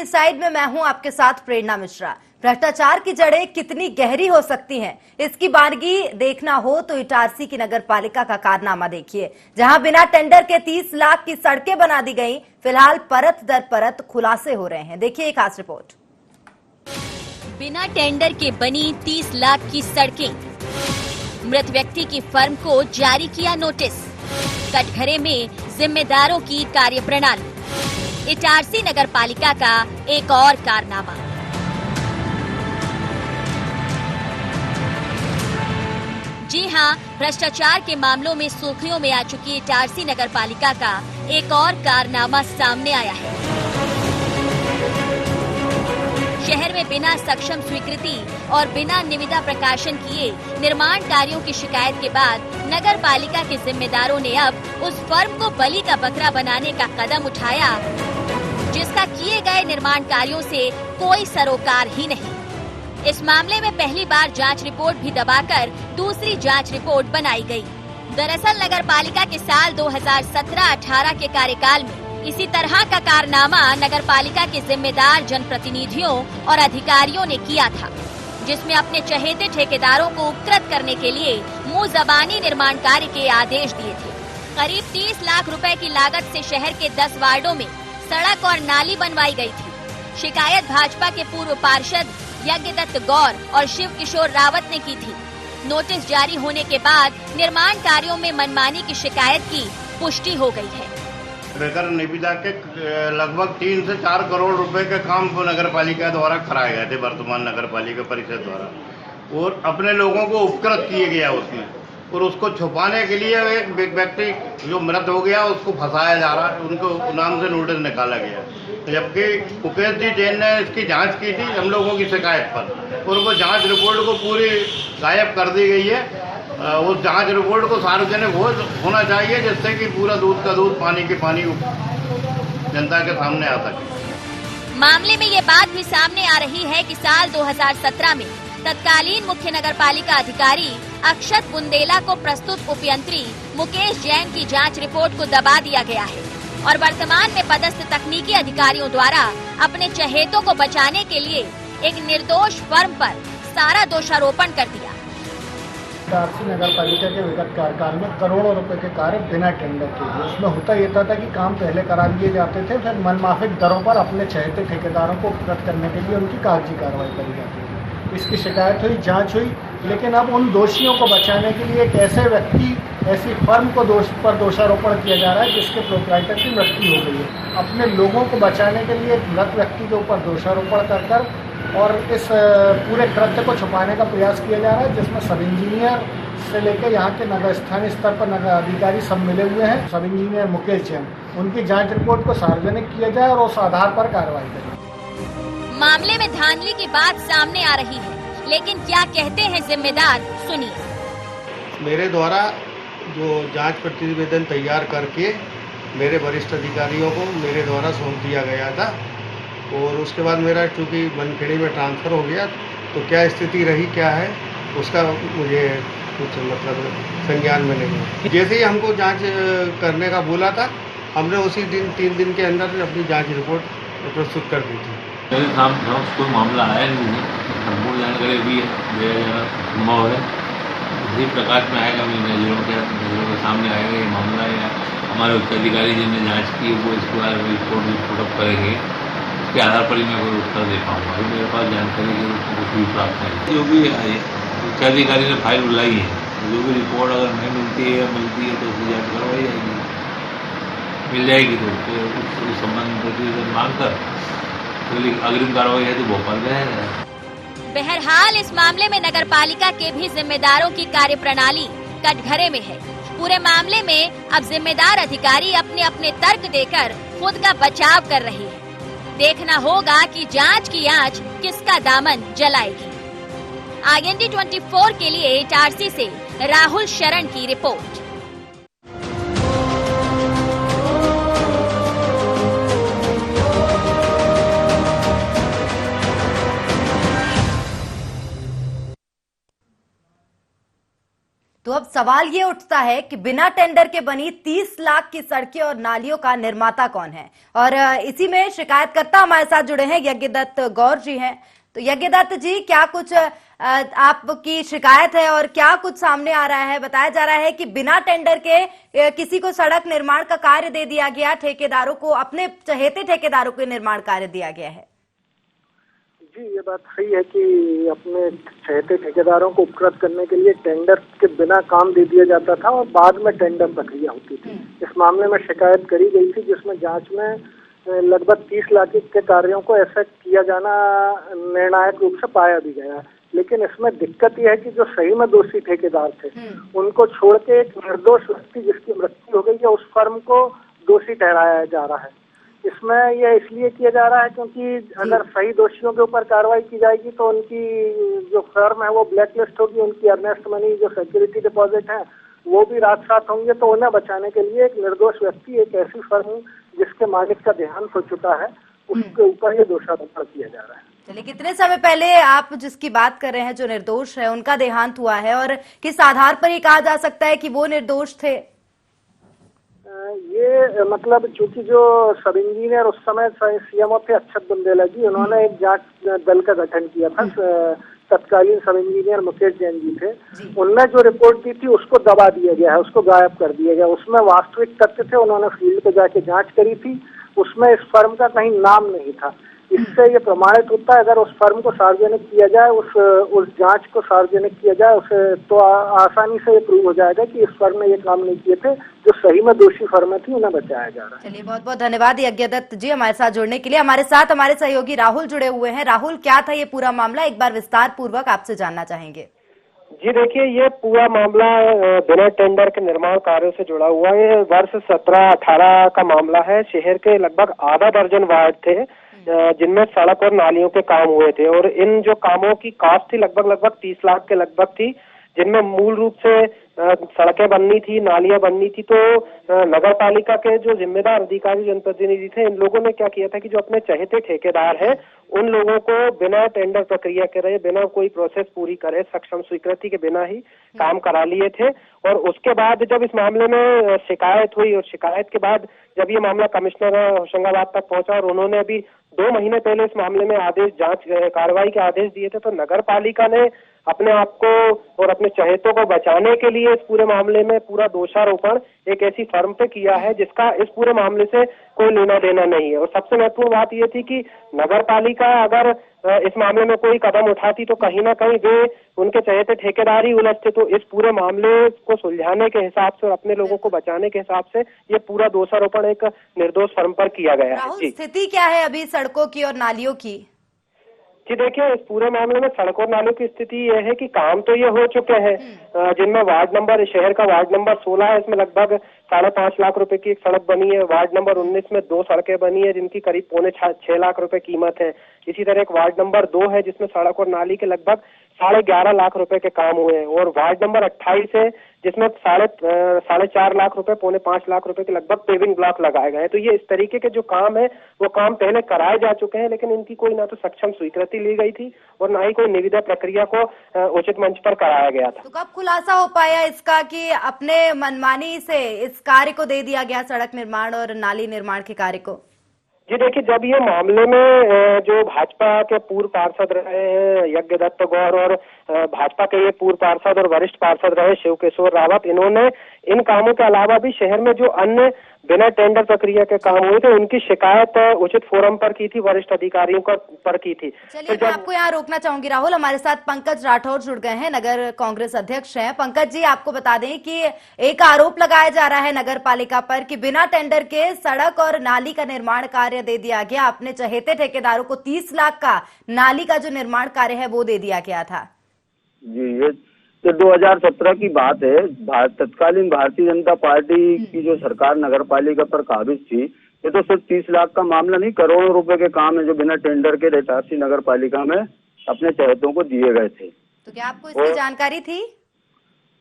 Inside में मैं हूं आपके साथ प्रेरणा मिश्रा। भ्रष्टाचार की जड़ें कितनी गहरी हो सकती हैं, इसकी बारीकी देखना हो तो इटारसी की नगर पालिका का कारनामा देखिए, जहां बिना टेंडर के 30 लाख की सड़कें बना दी गई। फिलहाल परत दर परत खुलासे हो रहे हैं, देखिए एक खास रिपोर्ट। बिना टेंडर के बनी 30 लाख की सड़कें, मृत व्यक्ति की फर्म को जारी किया नोटिस, कटघरे में जिम्मेदारों की कार्यप्रणाली, इटारसी नगर पालिका का एक और कारनामा। जी हां, भ्रष्टाचार के मामलों में सुर्खियों में आ चुकी इटारसी नगर पालिका का एक और कारनामा सामने आया है। शहर में बिना सक्षम स्वीकृति और बिना निविदा प्रकाशन किए निर्माण कार्यों की शिकायत के बाद नगर पालिका के जिम्मेदारों ने अब उस फर्म को बलि का बकरा बनाने का कदम उठाया, जिसका किए गए निर्माण कार्यों से कोई सरोकार ही नहीं। इस मामले में पहली बार जांच रिपोर्ट भी दबाकर दूसरी जांच रिपोर्ट बनाई गई। दरअसल नगर पालिका के साल 2017-18 के कार्यकाल में इसी तरह का कारनामा नगर पालिका के जिम्मेदार जनप्रतिनिधियों और अधिकारियों ने किया था, जिसमें अपने चहेते ठेकेदारों को उपकृत करने के लिए मुंह जबानी निर्माण कार्य के आदेश दिए थे। करीब 30 लाख रुपए की लागत से शहर के 10 वार्डों में सड़क और नाली बनवाई गई थी। शिकायत भाजपा के पूर्व पार्षद यज्ञदत्त गौर और शिव किशोर रावत ने की थी। नोटिस जारी होने के बाद निर्माण कार्यों में मनमानी की शिकायत की पुष्टि हो गई है। बेकर निविदा के लगभग 3 से 4 करोड़ रुपए के काम को नगर पालिका द्वारा कराए गए थे, वर्तमान नगर पालिका परिषद द्वारा, और अपने लोगों को उपकृत किए गया उसमें, और उसको छुपाने के लिए एक व्यक्ति जो मृत हो गया उसको फंसाया जा रहा है, उनको नाम से नोटिस निकाला गया। जबकि मुकेश जी जैन ने इसकी जांच की थी हम लोगों की शिकायत पर, और वो जांच रिपोर्ट को पूरी गायब कर दी गई है। उस जांच रिपोर्ट को सार्वजनिक होना चाहिए, जिससे कि पूरा दूध का दूध, पानी के पानी जनता के सामने आ सके। मामले में ये बात भी सामने आ रही है कि साल 2017 में तत्कालीन मुख्य नगर पालिका अधिकारी अक्षत बुंदेला को प्रस्तुत उपयंत्री मुकेश जैन की जांच रिपोर्ट को दबा दिया गया है, और वर्तमान में पदस्थ तकनीकी अधिकारियों द्वारा अपने चहेतों को बचाने के लिए एक निर्दोष फर्म पर सारा दोषारोपण कर दिया। इटारसी नगर पालिका के विगत कार्यकाल में करोड़ों रुपए के कार्य बिना टेंडर के लिए, उसमें होता ये था कि काम पहले करा लिए जाते थे, फिर मनमाफिक दरों पर अपने चहेते ठेकेदारों को उपकृत करने के लिए उनकी कागजी कार्रवाई करी जाती थी। इसकी शिकायत हुई, जांच हुई, लेकिन अब उन दोषियों को बचाने के लिए एक ऐसे व्यक्ति, ऐसी फर्म को दोषारोपण किया जा रहा है जिसके प्रोप्राइटर की मृत्यु हो गई है। अपने लोगों को बचाने के लिए एक मृत व्यक्ति के ऊपर दोषारोपण कर और इस पूरे कृत्य को छुपाने का प्रयास किया जा रहा है, जिसमें सब इंजीनियर से लेकर यहाँ के नगर स्थानीय स्तर पर नगर अधिकारी सब मिले हुए हैं। सब इंजीनियर मुकेश जैन, उनकी जांच रिपोर्ट को सार्वजनिक किया जाए और उस आधार पर कार्रवाई करें। मामले में धांधली की बात सामने आ रही है, लेकिन क्या कहते हैं जिम्मेदार, सुनिए। मेरे द्वारा जो जांच प्रतिवेदन तैयार करके मेरे वरिष्ठ अधिकारियों को मेरे द्वारा सौंप दिया गया था, और उसके बाद मेरा चूँकि बनखेड़ी में ट्रांसफ़र हो गया, तो क्या स्थिति रही क्या है उसका मुझे कुछ मतलब संज्ञान में नहीं है। जैसे ही हमको जांच करने का बोला था, हमने उसी दिन 3 दिन के अंदर अपनी जांच रिपोर्ट प्रस्तुत कर दी थी। मेरे सामने कोई मामला आया नहीं है, संपूर्ण जानकारी भी संभव है इसी प्रकाश में आएगा, नजरों के सामने आएगा ये मामला, या हमारे उच्च अधिकारी जिनने जाँच की वो इसके बारे में रिपोर्ट पुटअप करेंगे, के आधार पर ही मैं कोई उत्तर दे पाऊँगा। अभी मेरे पास जानकारी की कुछ भी प्राप्त है। जो भी उच्च अधिकारी ने फाइल बुलाई है, जो भी रिपोर्ट अगर नहीं मिलती है या मिलती है तो उसकी जाँच करवाई जाएगी, मिल जाएगी तो उस संबंध में प्रतिवेदन मांग कर अग्रिम कार्रवाई है तो भोपाल में है। बहरहाल इस मामले में नगर पालिका के भी जिम्मेदारों की कार्यप्रणाली कटघरे में है। पूरे मामले में अब जिम्मेदार अधिकारी अपने अपने तर्क देकर खुद का बचाव कर रहे हैं। देखना होगा कि जांच की आंच किसका दामन जलाएगी। IND 24 के लिए इटारसी से राहुल शरण की रिपोर्ट। तो अब सवाल ये उठता है कि बिना टेंडर के बनी 30 लाख की सड़कें और नालियों का निर्माता कौन है। और इसी में शिकायतकर्ता हमारे साथ जुड़े हैं, यज्ञदत्त गौर जी हैं। तो यज्ञदत्त जी, क्या कुछ आपकी शिकायत है और क्या कुछ सामने आ रहा है? बताया जा रहा है कि बिना टेंडर के किसी को सड़क निर्माण का कार्य दे दिया गया, ठेकेदारों को, अपने चहेते ठेकेदारों को निर्माण कार्य दिया गया है। जी, ये बात सही है कि अपने चहेते ठेकेदारों को उपकृत करने के लिए टेंडर के बिना काम दे दिया जाता था और बाद में टेंडर प्रक्रिया होती थी। इस मामले में शिकायत करी गई थी, जिसमें जांच में लगभग 30 लाख के कार्यों को ऐसा किया जाना निर्णायक रूप से पाया भी गया। लेकिन इसमें दिक्कत यह है कि जो सही में दोषी ठेकेदार थे, उनको छोड़ के एक निर्दोष व्यक्ति जिसकी मृत्यु हो गई है, उस फर्म को दोषी ठहराया जा रहा है। इसमें यह इसलिए किया जा रहा है क्योंकि अगर सही दोषियों के ऊपर कार्रवाई की जाएगी तो उनकी जो फर्म है वो ब्लैकलिस्ट होगी, उनकी अर्नेस्ट मनी जो सिक्योरिटी डिपॉजिट है वो भी रात साथ होंगे। तो उन्हें बचाने के लिए एक निर्दोष व्यक्ति, एक ऐसी फर्म जिसके मालिक का देहांत हो चुका है, उसके ऊपर ये दोषारोपण किया जा रहा है। चलिए, कितने समय पहले आप जिसकी बात कर रहे हैं, जो निर्दोष है, उनका देहांत हुआ है और किस आधार पर ये कहा जा सकता है कि वो निर्दोष थे? ये मतलब चूंकि जो सब इंजीनियर उस समय सीएमओ थे अक्षत बुंदेला जी, उन्होंने एक जांच दल का गठन किया था। तत्कालीन सब इंजीनियर मुकेश जैन जी थे। उनने जो रिपोर्ट दी थी उसको दबा दिया गया है, उसको गायब कर दिया गया। उसमें वास्तविक तथ्य थे, उन्होंने फील्ड पे जाके जांच करी थी, उसमें इस फर्म का कहीं नाम नहीं था। इससे ये प्रमाणित होता है अगर उस फर्म को सार्वजनिक किया जाए, उस जांच को सार्वजनिक किया जाए, उसे तो आसानी से ये प्रूव हो जाएगा कि इस फर्म ने ये काम नहीं किए थे। जो सही में दोषी फर्म थी उन्हें बचाया जा रहा है। चलिए, बहुत बहुत धन्यवाद यज्ञदत्त जी हमारे साथ जुड़ने के लिए। हमारे साथ हमारे सहयोगी राहुल जुड़े हुए हैं। राहुल, क्या था ये पूरा मामला, एक बार विस्तार पूर्वक आपसे जानना चाहेंगे। जी देखिए, ये पूरा मामला बिना टेंडर के निर्माण कार्यों से जुड़ा हुआ है। वर्ष 17-18 का मामला है। शहर के लगभग आधा दर्जन वार्ड थे जिनमें सड़क और नालियों के काम हुए थे और इन जो कामों की कॉस्ट थी लगभग 30 लाख के लगभग थी, जिनमें मूल रूप से सड़कें बननी थी, नालियां बननी थी। तो नगर पालिका के जो जिम्मेदार अधिकारी जनप्रतिनिधि थे, इन लोगों ने क्या किया था कि जो अपने चहेते ठेकेदार हैं उन लोगों को बिना टेंडर प्रक्रिया करे, बिना कोई प्रोसेस पूरी करे, सक्षम स्वीकृति के बिना ही काम करा लिए थे। और उसके बाद जब इस मामले में शिकायत हुई और शिकायत के बाद जब ये मामला कमिश्नर होशंगाबाद तक पहुंचा और उन्होंने अभी 2 महीने पहले इस मामले में आदेश, जांच कार्रवाई के आदेश दिए थे, तो नगर पालिका ने अपने आप को और अपने चहेतों को बचाने के लिए इस पूरे मामले में पूरा दोषारोपण एक ऐसी फर्म पे किया है जिसका इस पूरे मामले से कोई लेना देना नहीं है। और सबसे महत्वपूर्ण बात यह थी कि नगर पालिका अगर इस मामले में कोई कदम उठाती तो कहीं ना कहीं वे उनके चहेते ठेकेदार ही उलझते। तो इस पूरे मामले को सुलझाने के हिसाब से और अपने लोगों को बचाने के हिसाब से ये पूरा दोषारोपण एक निर्दोष फर्म पर किया गया है। जी, स्थिति क्या है अभी सड़कों की और नालियों की? जी देखिए, इस पूरे मामले में सड़क और नालों की स्थिति यह है कि काम तो ये हो चुके हैं, जिनमें वार्ड नंबर, शहर का वार्ड नंबर 16 है, इसमें लगभग 5.5 लाख रुपए की एक सड़क बनी है। वार्ड नंबर 19 में 2 सड़कें बनी है जिनकी करीब 6.25 लाख रुपए कीमत है। इसी तरह एक वार्ड नंबर 2 है जिसमें सड़क और नाली के लगभग 11.5 लाख रुपए के काम हुए हैं। और वार्ड नंबर 28 है जिसमें 4.5 लाख रुपए, 4.25 लाख रुपए के लगभग पेविंग ब्लॉक लगाए गए हैं। तो ये इस तरीके के जो काम है वो काम पहले कराए जा चुके हैं, लेकिन इनकी कोई ना तो सक्षम स्वीकृति ली गई थी और ना ही कोई निविदा प्रक्रिया को उचित मंच पर कराया गया था। तो कब खुलासा हो पाया इसका कि अपने मनमानी से इस कार्य को दे दिया गया, सड़क निर्माण और नाली निर्माण के कार्य को? जी देखिए, जब ये मामले में जो भाजपा के पूर्व पार्षद रहे हैं यज्ञदत्त गौर और भाजपा के ये पूर्व पार्षद और वरिष्ठ पार्षद रहे शिव किशोर रावत, इन्होंने इन कामों के अलावा भी शहर में जो अन्य बिना टेंडर प्रक्रिया के काम हुए थे उनकी शिकायत उचित फोरम पर की थी, वरिष्ठ अधिकारियों पर की थी। चलिए, मैं आपको यहाँ रोकना चाहूंगी राहुल। हमारे साथ पंकज राठौर जुड़ गए हैं, नगर कांग्रेस अध्यक्ष हैं। पंकज जी, आपको बता दें कि एक आरोप लगाया जा रहा है नगर पालिका पर कि बिना टेंडर के सड़क और नाली का निर्माण कार्य दे दिया गया। अपने चहेते ठेकेदारों को 30 लाख का नाली का जो निर्माण कार्य है वो दे दिया गया था। जी, ये तो 2017 की बात है। तत्कालीन भारतीय जनता पार्टी की जो सरकार नगर पालिका पर काबिज थी, ये तो सिर्फ 30 लाख का मामला नहीं, करोड़ों रुपए के काम है जो बिना टेंडर के इटारसी नगर पालिका में अपने चहेतों को दिए गए थे। तो क्या आपको इसकी जानकारी थी?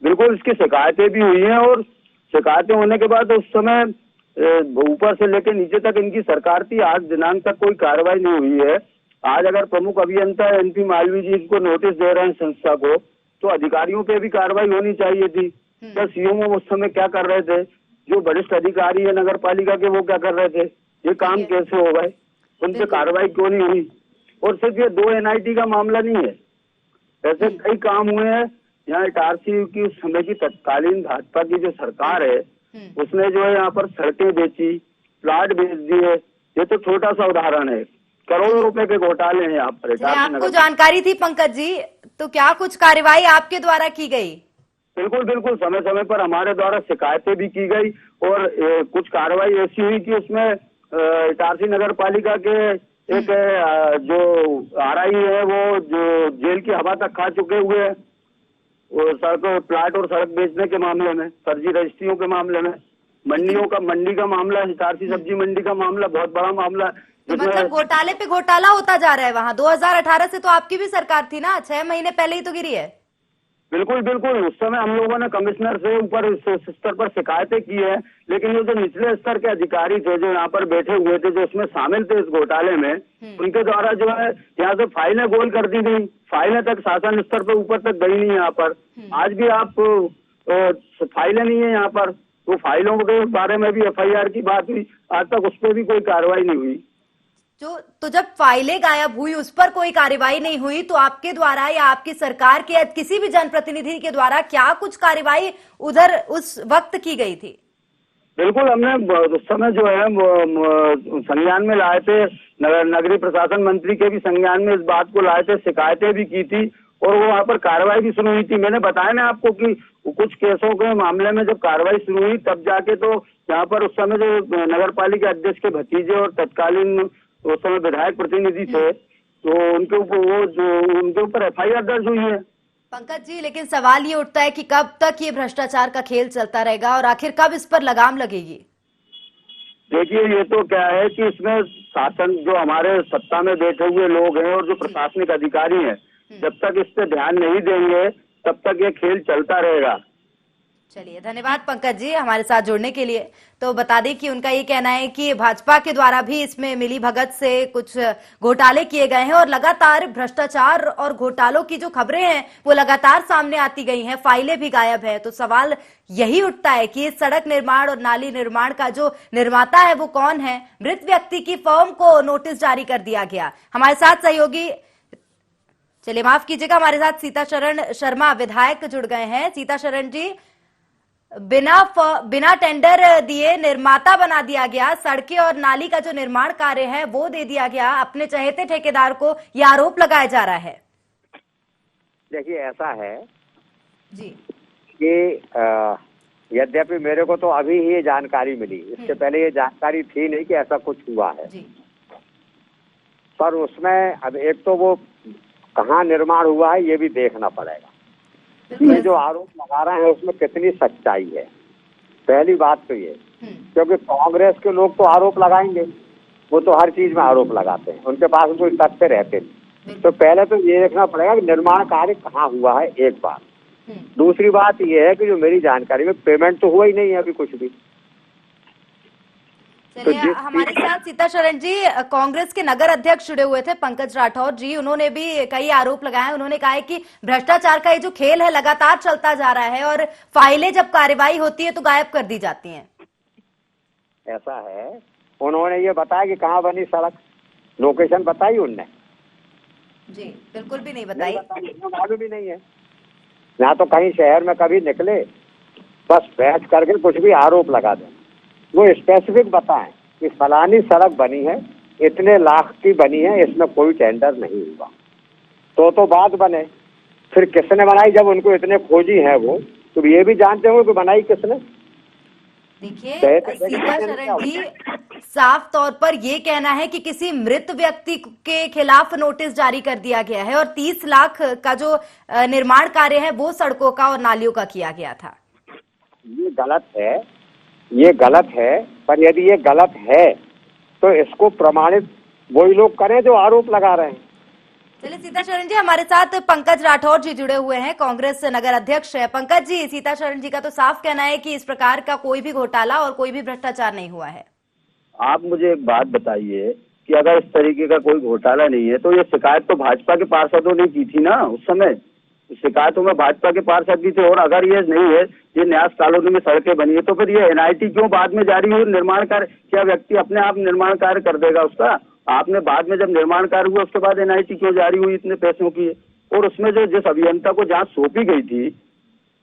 बिल्कुल, इसकी शिकायतें भी हुई हैं और शिकायतें होने के बाद उस समय ऊपर से लेकर नीचे तक इनकी सरकार थी। आज दिनांक तक कोई कार्रवाई नहीं हुई है। आज अगर प्रमुख अभियंता एनपी मालवीय जी इनको नोटिस दे रहे हैं संस्था को, तो अधिकारियों पे भी कार्रवाई होनी चाहिए थी। क्या सीएमओ उस समय क्या कर रहे थे, जो वरिष्ठ अधिकारी है नगर पालिका के वो क्या कर रहे थे, ये काम कैसे हो गए, उन पे कार्रवाई क्यों नहीं हुई। और सिर्फ ये 2 NIT का मामला नहीं है, ऐसे कई काम हुए हैं। यहाँ इटारसी की उस समय की तत्कालीन भाजपा की जो सरकार है उसने जो है यहाँ पर सड़कें बेची, प्लाट बेच दिए। ये तो छोटा सा उदाहरण है, करोड़ों रुपए के घोटाले हैं यहाँ पर। आपको जानकारी थी पंकज जी, तो क्या कुछ कार्रवाई आपके द्वारा की गई? बिल्कुल बिल्कुल, समय समय पर हमारे द्वारा शिकायतें भी की गई और कुछ कार्रवाई ऐसी हुई कि उसमें इटारसी नगर पालिका के एक जो RI है वो जो जेल की हवा तक खा चुके हुए हैं, सड़क प्लाट और सड़क बेचने के मामले में, फर्जी रजिस्ट्रियों के मामले में, मंडी का मामला, इटारसी सब्जी मंडी का मामला बहुत बड़ा मामला। तो मतलब घोटाले पे घोटाला होता जा रहा है वहाँ। 2018 से तो आपकी भी सरकार थी ना, 6 महीने पहले ही तो गिरी है। बिल्कुल बिल्कुल, उस समय हम लोगों ने कमिश्नर से ऊपर इस स्तर पर शिकायतें की है, लेकिन ये जो निचले स्तर के अधिकारी थे जो यहाँ पर बैठे हुए थे, जो इसमें शामिल थे इस घोटाले में, उनके द्वारा जो है यहाँ से फाइलें गोल कर दी गई, फाइलें तक शासन स्तर पर ऊपर तक गई नहीं। यहाँ पर आज भी आप फाइलें नहीं है यहाँ पर, तो फाइलों के बारे में भी FIR की बात हुई, आज तक उस पर भी कोई कार्रवाई नहीं हुई। तो जब फाइलें गायब हुई, उस पर कोई कार्रवाई नहीं हुई, तो आपके द्वारा या आपकी सरकार के या किसी भी जनप्रतिनिधि के द्वारा क्या कुछ कार्रवाई उधर उस वक्त की गई थी? बिल्कुल, हमने उस समय जो है संज्ञान में लाए थे, नगरीय प्रशासन मंत्री के भी संज्ञान में इस बात को लाए थे, शिकायतें भी की थी और वो वहाँ पर कार्रवाई भी शुरू हुई थी। मैंने बताया ना आपको कि कुछ केसों के मामले में जब कार्रवाई शुरू हुई तब जाके तो यहाँ पर उस समय जो नगर पालिका अध्यक्ष के भतीजे और तत्कालीन उस समय विधायक प्रतिनिधि थे, तो उनके ऊपर FIR दर्ज हुई है। पंकज जी, लेकिन सवाल ये उठता है कि कब तक ये भ्रष्टाचार का खेल चलता रहेगा और आखिर कब इस पर लगाम लगेगी? देखिए, ये तो क्या है कि इसमें शासन जो हमारे सत्ता में बैठे हुए लोग हैं और जो प्रशासनिक अधिकारी हैं, जब तक इस पे ध्यान नहीं देंगे तब तक ये खेल चलता रहेगा। चलिए, धन्यवाद पंकज जी हमारे साथ जुड़ने के लिए। तो बता दें कि उनका ये कहना है कि भाजपा के द्वारा भी इसमें मिली भगत से कुछ घोटाले किए गए हैं और लगातार भ्रष्टाचार और घोटालों की जो खबरें हैं वो लगातार सामने आती गई हैं, फाइलें भी गायब है। तो सवाल यही उठता है कि इस सड़क निर्माण और नाली निर्माण का जो निर्माता है वो कौन है? मृत व्यक्ति की फर्म को नोटिस जारी कर दिया गया। हमारे साथ सहयोगी, चलिए माफ कीजिएगा, हमारे साथ सीताशरण शर्मा विधायक जुड़ गए हैं। सीताशरण जी, बिना टेंडर दिए निर्माता बना दिया गया, सड़कें और नाली का जो निर्माण कार्य है वो दे दिया गया अपने चहेते ठेकेदार को, यह आरोप लगाया जा रहा है। देखिए, ऐसा है जी कि यद्यपि मेरे को तो अभी ही ये जानकारी मिली, इससे पहले ये जानकारी थी नहीं कि ऐसा कुछ हुआ है जी। पर उसमें अब एक तो वो कहाँ निर्माण हुआ है ये भी देखना पड़ेगा। ये जो आरोप लगा रहे हैं उसमें कितनी सच्चाई है, पहली बात तो ये, क्योंकि कांग्रेस के लोग तो आरोप लगाएंगे, वो तो हर चीज में आरोप लगाते हैं, उनके पास कोई तथ्य रहते नहीं। तो पहले तो ये देखना पड़ेगा कि निर्माण कार्य कहाँ हुआ है, एक बात। दूसरी बात ये है कि जो मेरी जानकारी में पेमेंट तो हुआ ही नहीं है अभी कुछ भी। चलिए, हमारे साथ सीताशरण जी कांग्रेस के नगर अध्यक्ष जुड़े हुए थे, पंकज राठौर जी। उन्होंने भी कई आरोप लगाए। उन्होंने कहा है कि भ्रष्टाचार का ये जो खेल है लगातार चलता जा रहा है और फाइलें जब कार्रवाई होती है तो गायब कर दी जाती हैं। ऐसा है, उन्होंने ये बताया कि कहाँ बनी सड़क, लोकेशन बताई उनने? जी बिल्कुल भी नहीं बताई, मालूम भी नहीं है ना। तो कहीं शहर में कभी निकले बस बैठ करके कुछ भी आरोप लगा दें, वो स्पेसिफिक बताएं कि फलानी सड़क बनी है, इतने लाख की बनी है, इसमें कोई टेंडर नहीं हुआ, तो बात बने। फिर किसने बनाई? जब उनको इतने खोजी है वो, तो ये भी जानते होंगे कि बनाई किसने। देखिए सीताशरण जी, साफ तौर पर ये कहना है कि किसी मृत व्यक्ति के खिलाफ नोटिस जारी कर दिया गया है और 30 लाख का जो निर्माण कार्य है वो सड़कों का और नालियों का किया गया था। ये गलत है, ये गलत है। पर यदि ये गलत है तो इसको प्रमाणित वही लोग करें जो आरोप लगा रहे हैं। चलिए सीताशरण जी, हमारे साथ पंकज राठौर जी जुड़े हुए हैं, कांग्रेस नगर अध्यक्ष है। पंकज जी, सीताशरण जी का तो साफ कहना है कि इस प्रकार का कोई भी घोटाला और कोई भी भ्रष्टाचार नहीं हुआ है। आप मुझे एक बात बताइए कि अगर इस तरीके का कोई घोटाला नहीं है तो ये शिकायत तो भाजपा के पार्षदों ने की थी ना उस समय। शिकायतों में भाजपा के पार्षद भी थे। और अगर ये नहीं है, ये न्यास कॉलोनी में सड़कें बनी है, तो फिर ये एनआईटी क्यों बाद में जारी हुई? निर्माण कार्य क्या व्यक्ति अपने आप निर्माण कार्य कर देगा उसका? आपने बाद में जब निर्माण कार्य हुआ उसके बाद एनआईटी क्यों जारी हुई इतने पैसों की? और उसमें जो जिस अभियंता को जांच सौंपी गई थी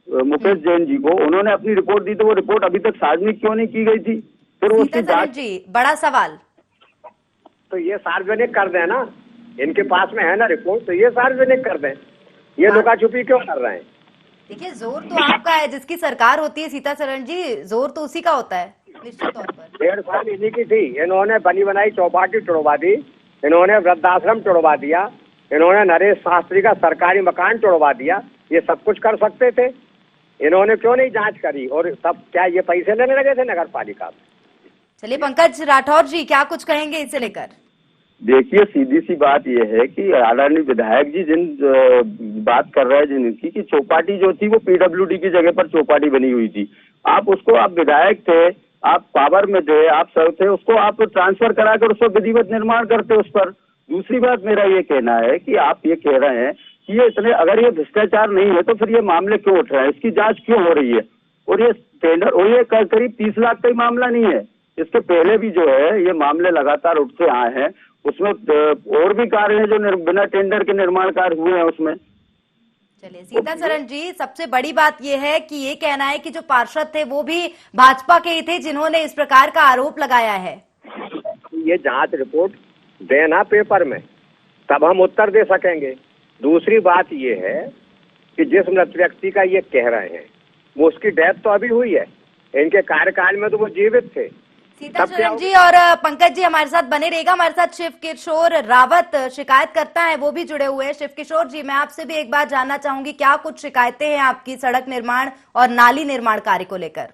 मुकेश जैन जी को, उन्होंने अपनी रिपोर्ट दी, तो वो रिपोर्ट अभी तक सार्वजनिक क्यों नहीं की गई थी? फिर वो उसकी जांच जी बड़ा सवाल। तो ये सार्वजनिक कर दें ना, इनके पास में है ना रिपोर्ट, तो ये सार्वजनिक कर दें। ये लुका छुपी क्यों कर रहे हैं? देखिए जोर तो आपका है, जिसकी सरकार होती है सीतासरण जी, जोर तो उसी का होता है निश्चित तौर पर। 1.5 साल इन्हीं की थी। इन्होंने बनी बनाई चौपाटी तोड़वा दी, इन्होंने वृद्धाश्रम तोड़वा दिया, इन्होंने नरेश शास्त्री का सरकारी मकान तोड़वा दिया। ये सब कुछ कर सकते थे, इन्होंने क्यों नहीं जांच करी? और तब क्या ये पैसे लेने लगे थे नगर पालिका में? चलिए पंकज राठौर जी क्या कुछ कहेंगे इसे लेकर? देखिए, सीधी सी बात यह है कि आदरणीय विधायक जी जिन बात कर रहे हैं जिनकी, कि चौपाटी जो थी वो पीडब्ल्यूडी की जगह पर चौपाटी बनी हुई थी। आप उसको, आप विधायक थे, आप पावर में थे, आप सब थे, उसको आप ट्रांसफर कराकर उसको विधिवत निर्माण करते उस पर। दूसरी बात मेरा ये कहना है कि आप ये कह रहे हैं कि ये इतने, अगर ये भ्रष्टाचार नहीं है तो फिर ये मामले क्यों उठ रहे हैं, इसकी जांच क्यों हो रही है? और ये टेंडर, और ये करीब 30 लाख का ही मामला नहीं है, इसके पहले भी जो है ये मामले लगातार उठते आए हैं। उसमें और भी कार्य हैं जो बिना टेंडर के निर्माण कार्य हुए हैं उसमें। चलिए सीतासरण जी, सबसे बड़ी बात यह है कि ये कहना है कि जो पार्षद थे वो भी भाजपा के ही थे जिन्होंने इस प्रकार का आरोप लगाया है। ये जांच रिपोर्ट देना पेपर में, तब हम उत्तर दे सकेंगे। दूसरी बात ये है कि जिस मृत व्यक्ति का ये कह रहे हैं वो उसकी डेथ तो अभी हुई है, इनके कार्यकाल में तो वो जीवित थे। सीतासरण जी और पंकज जी हमारे साथ बने रहेगा, हमारे साथ शिव किशोर रावत शिकायतकर्ता हैं, वो भी जुड़े हुए हैं। शिव किशोर जी, मैं आपसे भी एक बात जानना चाहूंगी, क्या कुछ शिकायतें हैं आपकी सड़क निर्माण और नाली निर्माण कार्य को लेकर?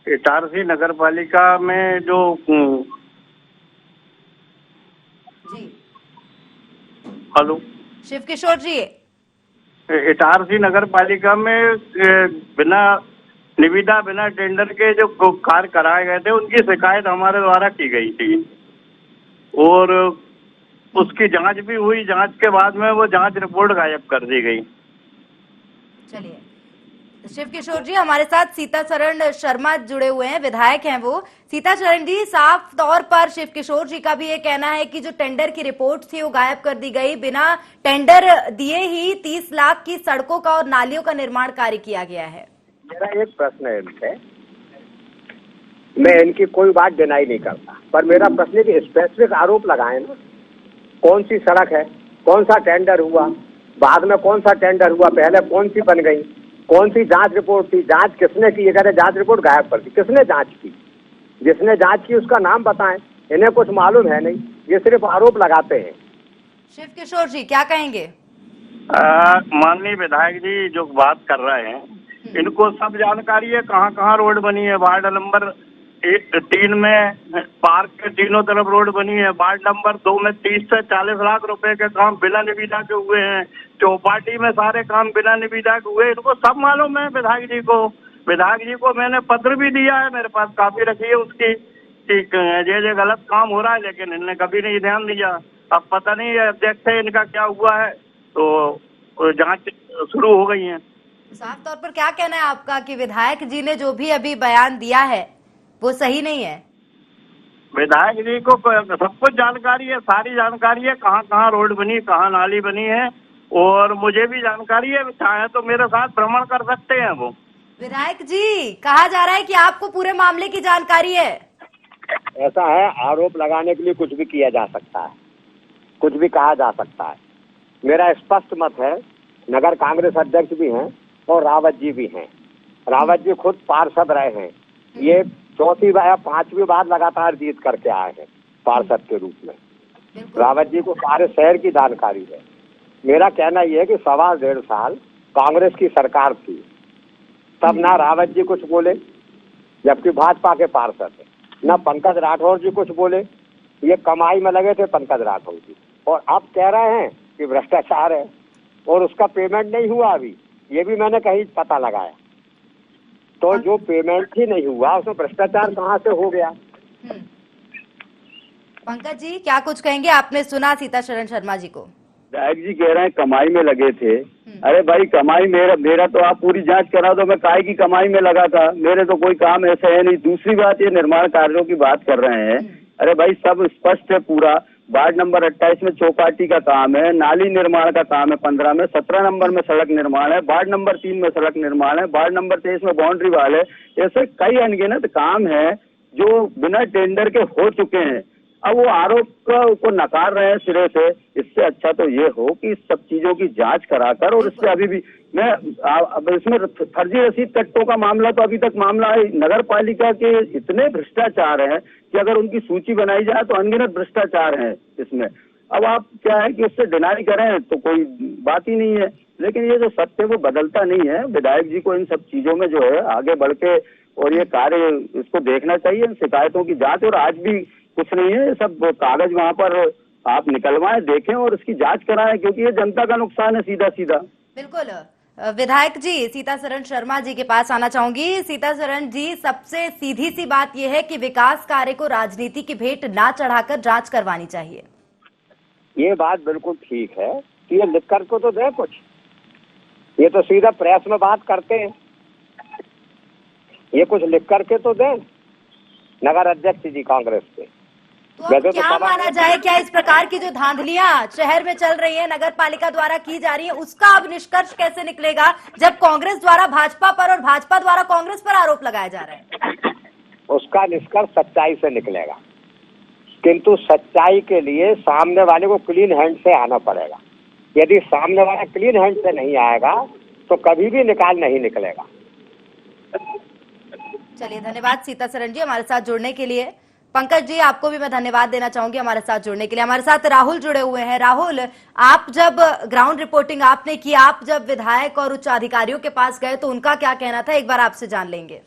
इटारसी नगर पालिका में जो जी हेलो शिव किशोर जी, इटारसी नगर पालिका में बिना निविदा, बिना टेंडर के जो कार्य कराए गए थे उनकी शिकायत हमारे द्वारा की गई थी और उसकी जांच भी हुई। जांच के बाद में वो जांच रिपोर्ट गायब कर दी गई। चलिए शिव किशोर जी, हमारे साथ सीतासरण शर्मा जुड़े हुए हैं, विधायक हैं वो। सीतासरण जी, साफ तौर पर शिव किशोर जी का भी ये कहना है कि जो टेंडर की रिपोर्ट थी वो गायब कर दी गई, बिना टेंडर दिए ही 30 लाख की सड़कों का और नालियों का निर्माण कार्य किया गया है। मेरा एक प्रश्न है इनसे, मैं इनकी कोई बात डिनाई नहीं करता, पर मेरा प्रश्न है कि स्पेसिफिक आरोप लगाए ना, कौन सी सड़क है, कौन सा टेंडर हुआ, बाद में कौन सा टेंडर हुआ, पहले कौन सी बन गई, कौन सी जांच रिपोर्ट थी, जांच किसने की? ये कह रहे जांच रिपोर्ट गायब कर दी, किसने जांच की? जिसने जांच की उसका नाम बताएं। इन्हें कुछ मालूम है नहीं, ये सिर्फ आरोप लगाते हैं। शिव किशोर जी क्या कहेंगे? माननीय विधायक जी जो बात कर रहे हैं, इनको सब जानकारी है कहाँ कहाँ रोड बनी है। वार्ड नंबर 3 में पार्क के तीनों तरफ रोड बनी है। वार्ड नंबर 2 में 30 से 40 लाख रुपए के काम बिना निविदा के हुए हैं। चौपाटी में सारे काम बिना निविदा के हुए, इनको सब मालूम है विधायक जी को। विधायक जी को मैंने पत्र भी दिया है, मेरे पास कापी रखी है उसकी, ठीक ये गलत काम हो रहा है, लेकिन इन्होंने कभी नहीं ध्यान दिया। अब पता नहीं अध्यक्ष है इनका क्या हुआ है, तो जांच शुरू हो गई है। साफ तौर पर क्या कहना है आपका कि विधायक जी ने जो भी अभी बयान दिया है वो सही नहीं है? विधायक जी को सब कुछ जानकारी है, सारी जानकारी है, कहाँ कहाँ रोड बनी, कहाँ नाली बनी है, और मुझे भी जानकारी है। चाहे तो मेरे साथ भ्रमण कर सकते हैं वो। विधायक जी, कहा जा रहा है कि आपको पूरे मामले की जानकारी है। ऐसा है, आरोप लगाने के लिए कुछ भी किया जा सकता है, कुछ भी कहा जा सकता है। मेरा स्पष्ट मत है, नगर कांग्रेस अध्यक्ष भी हैं और रावत जी भी हैं। रावत जी खुद पार्षद रहे हैं, ये 4थी या 5वीं बार लगातार जीत करके आए हैं पार्षद के रूप में। रावत जी को सारे शहर की जानकारी है। मेरा कहना यह है कि 1.25 साल कांग्रेस की सरकार थी, तब ना रावत जी कुछ बोले, जबकि भाजपा के पार्षद है, ना पंकज राठौर जी कुछ बोले, ये कमाई में लगे थे पंकज राठौर जी, और अब कह रहे हैं कि भ्रष्टाचार है और उसका पेमेंट नहीं हुआ अभी। ये भी मैंने कहीं पता लगाया, तो जो पेमेंट ही नहीं हुआ उसमें भ्रष्टाचार कहाँ से हो गया? पंकज जी क्या कुछ कहेंगे? आपने सुना सीतासरण शर्मा जी को? विधायक जी कह रहे हैं कमाई में लगे थे। अरे भाई कमाई मेरा तो आप पूरी जांच करा दो, मैं काहे की कमाई में लगा था, मेरे तो कोई काम ऐसा है नहीं। दूसरी बात, ये निर्माण कार्यों की बात कर रहे हैं, अरे भाई सब स्पष्ट है पूरा। वार्ड नंबर 28 में चौपाटी का काम है, नाली निर्माण का काम है 15 में, 17 नंबर में सड़क निर्माण है, वार्ड नंबर 3 में सड़क निर्माण है, वार्ड नंबर 23 में बाउंड्री वाल है। ऐसे कई अनगिनत काम है जो बिना टेंडर के हो चुके हैं। अब वो आरोप को नकार रहे हैं सिरे से। इससे अच्छा तो ये हो कि इस सब चीजों की जांच कराकर, और इससे अभी भी अब इसमें फर्जी रसीद कट्टों का मामला तो अभी तक मामला है। नगर पालिका के इतने भ्रष्टाचार हैं कि अगर उनकी सूची बनाई जाए तो अनगिनत भ्रष्टाचार हैं इसमें। अब आप क्या है कि उससे डिनाई करें तो कोई बात ही नहीं है, लेकिन ये जो सत्य वो बदलता नहीं है। विधायक जी को इन सब चीजों में जो है आगे बढ़ के और ये कार्य इसको देखना चाहिए, इन शिकायतों की जांच। और आज भी कुछ नहीं है, सब कागज वहाँ पर आप निकलवाएं, देखें और इसकी जांच कराएं, क्योंकि ये जनता का नुकसान है सीधा सीधा। बिल्कुल। विधायक जी सीतासरण शर्मा जी के पास आना चाहूंगी। सीतासरण जी, सबसे सीधी सी बात यह है कि विकास कार्य को राजनीति की भेंट ना चढ़ाकर जांच करवानी चाहिए। ये बात बिल्कुल ठीक है कि ये लिख कर को तो दे कुछ, ये तो सीधा प्रेस में बात करते हैं, ये कुछ लिख करके तो दे नगर अध्यक्ष जी कांग्रेस के। तो अब क्या माना जाए, क्या इस प्रकार की जो धांधलियां शहर में चल रही है, नगर पालिका द्वारा की जा रही है, उसका अब निष्कर्ष कैसे निकलेगा जब कांग्रेस द्वारा भाजपा पर और भाजपा द्वारा कांग्रेस पर आरोप लगाया जा रहा है? उसका निष्कर्ष सच्चाई से निकलेगा, किंतु सच्चाई के लिए सामने वाले को क्लीन हैंड से आना पड़ेगा। यदि सामने वाला क्लीन हैंड से नहीं आएगा तो कभी भी निकाल नहीं निकलेगा। चलिए, धन्यवाद सीतासरण जी हमारे साथ जुड़ने के लिए। पंकज जी, आपको भी मैं धन्यवाद देना चाहूंगी हमारे साथ जुड़ने के लिए। हमारे साथ राहुल जुड़े हुए हैं। राहुल, आप जब ग्राउंड रिपोर्टिंग आपने की, आप जब विधायक और उच्च अधिकारियों के पास गए तो उनका क्या कहना था, एक बार आपसे जान लेंगे।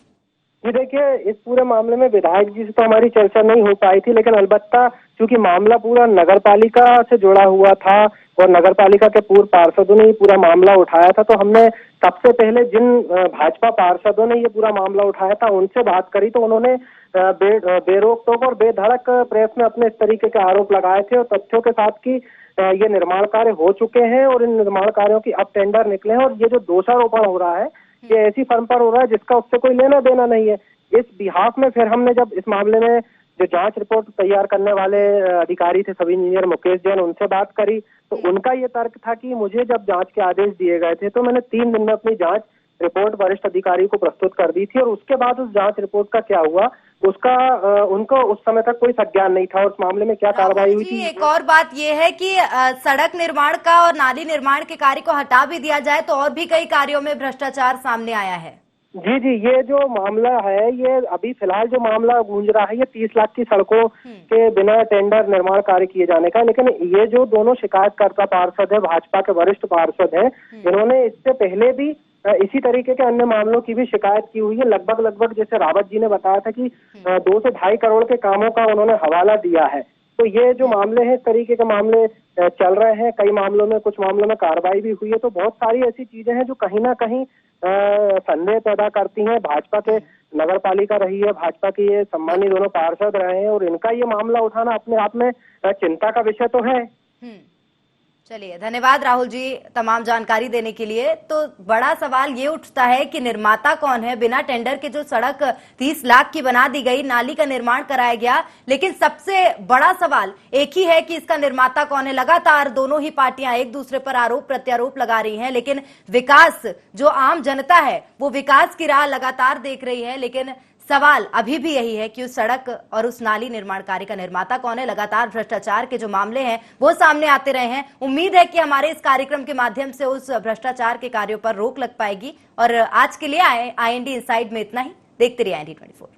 जी देखिए, इस पूरे मामले में विधायक जी से तो हमारी चर्चा नहीं हो पाई थी, लेकिन अलबत्ता चूंकि मामला पूरा नगर पालिका से जुड़ा हुआ था और नगर पालिका के पूर्व पार्षदों ने ये पूरा मामला उठाया था, तो हमने सबसे पहले जिन भाजपा पार्षदों ने ये पूरा मामला उठाया था उनसे बात करी, तो उन्होंने बेरोक टोक और बेधड़क प्रेस में अपने इस तरीके के आरोप लगाए थे और तथ्यों के साथ कि ये निर्माण कार्य हो चुके हैं और इन निर्माण कार्यों की अब टेंडर निकले हैं, और ये जो दोषारोपण हो रहा है ये ऐसी फर्म पर हो रहा है जिसका उससे कोई लेना देना नहीं है। इस बिहाफ में फिर हमने जब इस मामले में जो जांच रिपोर्ट तैयार करने वाले अधिकारी थे, सब इंजीनियर मुकेश जैन, उनसे बात करी, तो उनका ये तर्क था कि मुझे जब जांच के आदेश दिए गए थे तो मैंने 3 दिन में अपनी जांच रिपोर्ट वरिष्ठ अधिकारी को प्रस्तुत कर दी थी, और उसके बाद उस जांच रिपोर्ट का क्या हुआ उसका उनको उस समय तक कोई संज्ञान नहीं था, और उस मामले में क्या कार्रवाई हुई थी। एक और बात यह है कि सड़क निर्माण का और नाली निर्माण के कार्य को हटा भी दिया जाए तो और भी कई कार्यों में भ्रष्टाचार सामने आया है। जी जी, ये जो मामला है, ये अभी फिलहाल जो मामला गूंज रहा है ये 30 लाख की सड़कों के बिना टेंडर निर्माण कार्य किए जाने का, लेकिन ये जो दोनों शिकायतकर्ता पार्षद है, भाजपा के वरिष्ठ पार्षद हैं, इन्होंने इससे पहले भी इसी तरीके के अन्य मामलों की भी शिकायत की हुई है। लगभग जैसे रावत जी ने बताया था कि 2 से 2.5 करोड़ के कामों का उन्होंने हवाला दिया है। तो ये जो मामले हैं, इस तरीके के मामले चल रहे हैं, कई मामलों में, कुछ मामलों में कार्रवाई भी हुई है। तो बहुत सारी ऐसी चीजें हैं जो कहीं ना कहीं संदेह पैदा करती हैं। भाजपा के नगर पालिका रही है, भाजपा के ये सम्मानित दोनों पार्षद रहे हैं, और इनका ये मामला उठाना अपने आप में चिंता का विषय तो है। चलिए, धन्यवाद राहुल जी तमाम जानकारी देने के लिए। तो बड़ा सवाल ये उठता है कि निर्माता कौन है। बिना टेंडर के जो सड़क 30 लाख की बना दी गई, नाली का निर्माण कराया गया, लेकिन सबसे बड़ा सवाल एक ही है कि इसका निर्माता कौन है। लगातार दोनों ही पार्टियां एक दूसरे पर आरोप प्रत्यारोप लगा रही हैं, लेकिन विकास, जो आम जनता है वो विकास की राह लगातार देख रही है, लेकिन सवाल अभी भी यही है कि उस सड़क और उस नाली निर्माण कार्य का निर्माता कौन है। लगातार भ्रष्टाचार के जो मामले हैं वो सामने आते रहे हैं। उम्मीद है कि हमारे इस कार्यक्रम के माध्यम से उस भ्रष्टाचार के कार्यों पर रोक लग पाएगी। और आज के लिए IND इनसाइड में इतना ही। देखते रहिए IND 24।